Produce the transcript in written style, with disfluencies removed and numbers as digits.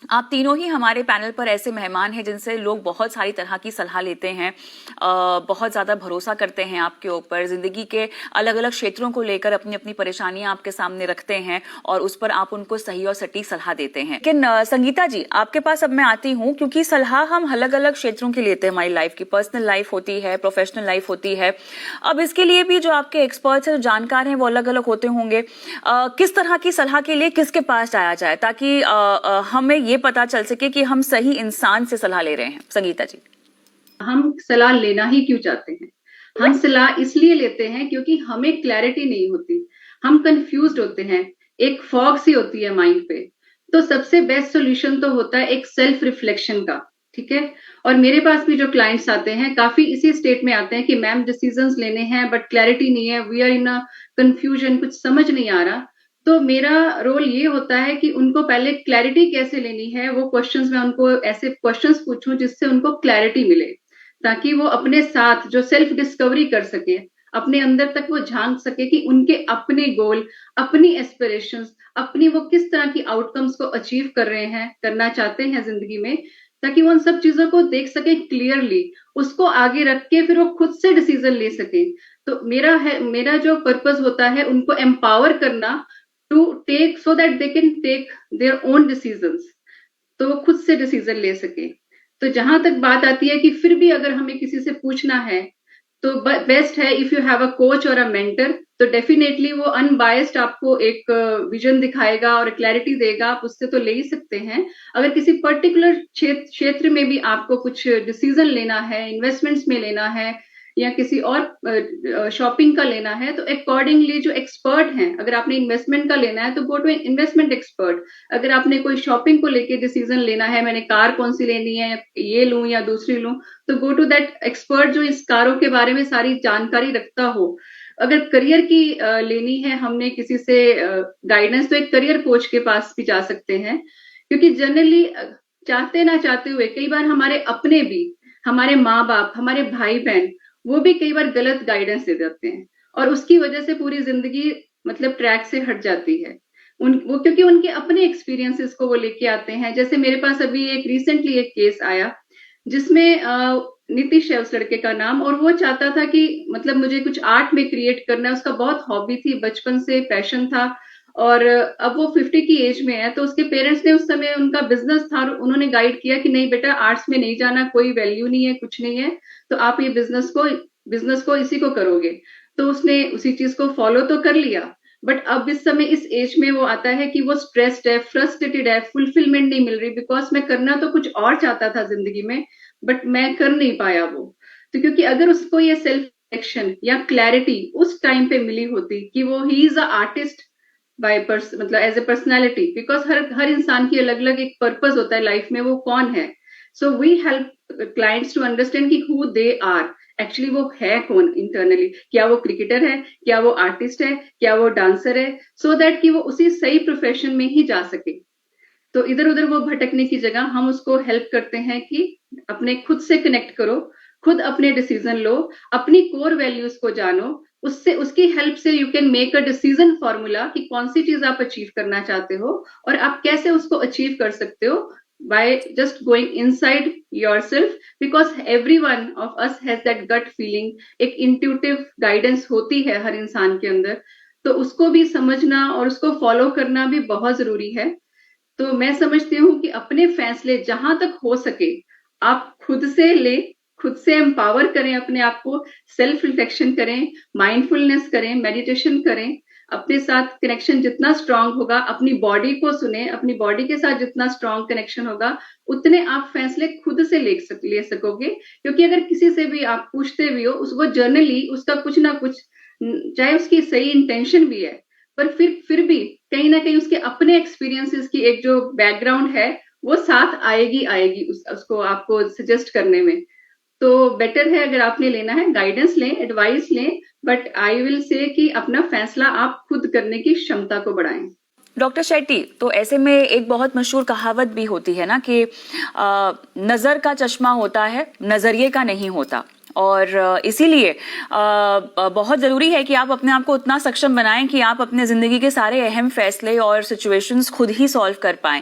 आप तीनों ही हमारे पैनल पर ऐसे मेहमान हैं जिनसे लोग बहुत सारी तरह की सलाह लेते हैं, बहुत ज़्यादा भरोसा करते हैं आपके ऊपर, ज़िंदगी के अलग अलग क्षेत्रों को लेकर अपनी अपनी परेशानियां आपके सामने रखते हैं और उस पर आप उनको सही और सटीक सलाह देते हैं। लेकिन संगीता जी, आपके पास अब मैं आती हूँ, क्योंकि सलाह हम अलग अलग क्षेत्रों की लेते हैं। हमारी लाइफ की पर्सनल लाइफ होती है, प्रोफेशनल लाइफ होती है। अब इसके लिए भी जो आपके एक्सपर्ट्स हैं, जो जानकार हैं, वो अलग अलग होते होंगे। किस तरह की सलाह के लिए किसके पास जाया जाए ताकि हमें ये पता चल सके कि हम सही इंसान से सलाह ले रहे हैं? संगीता जी, हम सलाह लेना ही क्यों चाहते हैं? हम सलाह इसलिए लेते हैं क्योंकि हमें क्लैरिटी नहीं होती, हम कंफ्यूज्ड होते हैं, एक फॉग सी होती है माइंड पे। तो सबसे बेस्ट सोल्यूशन तो होता है एक सेल्फ रिफ्लेक्शन का, ठीक है। और मेरे पास भी जो क्लाइंट्स आते हैं काफी इसी स्टेट में आते हैं कि मैम डिसीजंस लेने हैं बट क्लैरिटी नहीं है, we are in a confusion, कुछ समझ नहीं आ रहा। तो मेरा रोल ये होता है कि उनको पहले क्लैरिटी कैसे लेनी है, वो क्वेश्चंस मैं उनको ऐसे क्वेश्चंस पूछूं जिससे उनको क्लैरिटी मिले, ताकि वो अपने साथ जो सेल्फ डिस्कवरी कर सके, अपने अंदर तक वो झांक सके कि उनके अपने गोल, अपनी एस्पिरेशंस, अपनी वो किस तरह की आउटकम्स को अचीव कर रहे हैं, करना चाहते हैं जिंदगी में, ताकि वो उन सब चीजों को देख सके क्लियरली, उसको आगे रख के फिर वो खुद से डिसीजन ले सके। तो मेरा जो पर्पस होता है उनको एम्पावर करना to take, so that they can take their own decisions, तो वो खुद से डिसीजन ले सके। तो जहां तक बात आती है कि फिर भी अगर हमें किसी से पूछना है, तो बेस्ट है if you have a coach और अ मेंटर, तो डेफिनेटली वो अनबायस्ड आपको एक विजन दिखाएगा और क्लैरिटी देगा, आप उससे तो ले ही सकते हैं। अगर किसी पर्टिकुलर क्षेत्र में भी आपको कुछ डिसीजन लेना है, इन्वेस्टमेंट्स में लेना है या किसी और शॉपिंग का लेना है, तो अकॉर्डिंगली जो एक्सपर्ट हैं, अगर आपने इन्वेस्टमेंट का लेना है तो गो टू इन्वेस्टमेंट एक्सपर्ट। अगर आपने कोई शॉपिंग को लेके डिसीजन लेना है, मैंने कार कौन सी लेनी है, ये लूं या दूसरी लूं, तो गो टू दैट एक्सपर्ट जो इस कारों के बारे में सारी जानकारी रखता हो। अगर करियर की लेनी है हमने किसी से गाइडेंस, तो एक करियर कोच के पास भी जा सकते हैं, क्योंकि जनरली चाहते ना चाहते हुए कई बार हमारे अपने भी, हमारे माँ बाप, हमारे भाई बहन, वो भी कई बार गलत गाइडेंस दे देते हैं और उसकी वजह से पूरी जिंदगी मतलब ट्रैक से हट जाती है। वो क्योंकि उनके अपने एक्सपीरियंसेस को वो लेके आते हैं। जैसे मेरे पास अभी एक रिसेंटली एक केस आया जिसमें नीतीश है उस लड़के का नाम, और वो चाहता था कि मतलब मुझे कुछ आर्ट में क्रिएट करना है, उसका बहुत हॉबी थी, बचपन से पैशन था। और अब वो 50 की एज में है, तो उसके पेरेंट्स ने उस समय, उनका बिजनेस था, उन्होंने गाइड किया कि नहीं बेटा, आर्ट्स में नहीं जाना, कोई वैल्यू नहीं है, कुछ नहीं है, तो आप ये बिजनेस को इसी को करोगे। तो उसने उसी चीज को फॉलो तो कर लिया, बट अब इस समय इस एज में वो आता है कि वो स्ट्रेस्ड है, फ्रस्ट्रेटेड है, फुलफिलमेंट नहीं मिल रही, बिकॉज मैं करना तो कुछ और चाहता था जिंदगी में, बट मैं कर नहीं पाया वो। तो क्योंकि अगर उसको ये सेल्फ एक्शन या क्लैरिटी उस टाइम पे मिली होती कि वो ही इज अ आर्टिस्ट बाय मतलब एज ए पर्सनैलिटी, बिकॉज हर हर इंसान की अलग अलग एक पर्पज होता है लाइफ में, वो कौन है। So we help clients to understand कि हु दे आर, एक्चुअली वो है कौन इंटरनली, क्या वो क्रिकेटर है, क्या वो आर्टिस्ट है, क्या वो डांसर है, सो दैट कि वो उसी सही प्रोफेशन में ही जा सके। तो इधर उधर वो भटकने की जगह हम उसको हेल्प करते हैं कि अपने खुद से कनेक्ट करो, खुद अपने डिसीजन लो, अपनी कोर वैल्यूज को जानो, उससे उसकी हेल्प से you can make a decision formula कि कौन सी चीज आप अचीव करना चाहते हो और आप कैसे उसको अचीव कर सकते हो, by just going inside yourself, because everyone of us has that gut feeling, एक intuitive guidance होती है हर इंसान के अंदर। तो उसको भी समझना और उसको फॉलो करना भी बहुत जरूरी है। तो मैं समझती हूँ कि अपने फैसले जहां तक हो सके आप खुद से ले, खुद से एम्पावर करें अपने आप को, सेल्फ रिफ्लेक्शन करें, माइंडफुलनेस करें, मेडिटेशन करें, अपने साथ कनेक्शन जितना स्ट्रांग होगा, अपनी बॉडी को सुने, अपनी बॉडी के साथ जितना स्ट्रांग कनेक्शन होगा, उतने आप फैसले खुद से ले सकोगे। क्योंकि अगर किसी से भी आप पूछते भी हो, वो जर्नली उसका कुछ ना कुछ, चाहे उसकी सही इंटेंशन भी है, पर फिर भी कहीं ना कहीं उसके अपने एक्सपीरियंसेस की एक जो बैकग्राउंड है वो साथ आएगी उसको आपको सजेस्ट करने में। तो बेटर है अगर आपने लेना है गाइडेंस लें, एडवाइस लें, बट आई विल से कि अपना फैसला आप खुद करने की क्षमता को बढ़ाएं। डॉक्टर शेट्टी, तो ऐसे में एक बहुत मशहूर कहावत भी होती है ना कि नजर का चश्मा होता है, नजरिए का नहीं होता। और इसीलिए बहुत जरूरी है कि आप अपने आप को उतना सक्षम बनाएं कि आप अपने जिंदगी के सारे अहम फैसले और सिचुएशंस खुद ही सॉल्व कर पाएं।